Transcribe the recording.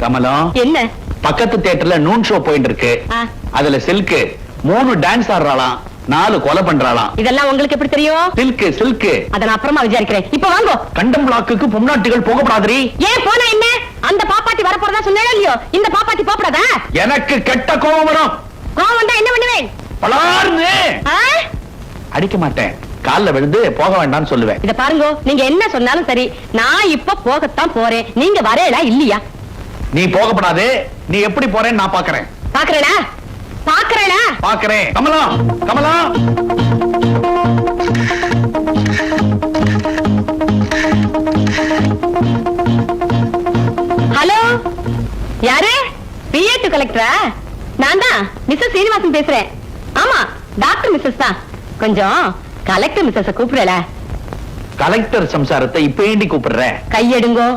கமலம், என்ன? பக்கத்து தியேட்டர்ல நூன் ஷோ போயிட்டு இருக்கு. அதுல சில்கு 3 டான்ஸ் ஆடுறாளாம், 4 கொலை பண்றாளாம். இதெல்லாம் உங்களுக்கு எப்படி தெரியும்? சில்கு அத நான் அப்புறமா விசாரிக்கிறேன். இப்ப வாங்கோ. கண்டம் பிளாக்குக்கு பொம்நாட்டிகள் போகப்படாதீ. ஏன் போனா என்ன? அந்த பாப்பாட்டி வர போறதா சொன்னேன் இல்லையோ? இந்த பாப்பாட்டி போகப்படாதா? எனக்கு கெட்ட கோபம் வரும். கோவம் வந்தா என்ன பண்ணுவேன்? பலார்னு அடிக்க மாட்டேன், கால்ல விழுந்து போக வேண்டாம்னு சொல்லுவேன். இத பாருங்க, நீங்க என்ன சொன்னாலும் சரி, நான் இப்ப போகத்தான் போறேன். நீங்க வரேடா இல்லையா? நீ போகப்படாதே. நீ எப்படி போறேன்னு நான் பாக்குறேன். பாக்குறேனா? பாக்குறேனா? பாக்குறேன். கமலா, கமலா. ஹலோ, யாரு? பிஏ2 கலெக்டரா? நான் தான் மிஸ்ஸஸ் சீனிவாசன் பேசுறேன். ஆமா, டாக்டர் மிஸ்ஸஸ் தான். கொஞ்சம் கலெக்டர் மிஸ்ஸஸ் கூப்பிடல. கலெக்டர் சம்சாரத்தை இப்ப ஏண்டி கூப்பிடுற? கையெடுங்கோ.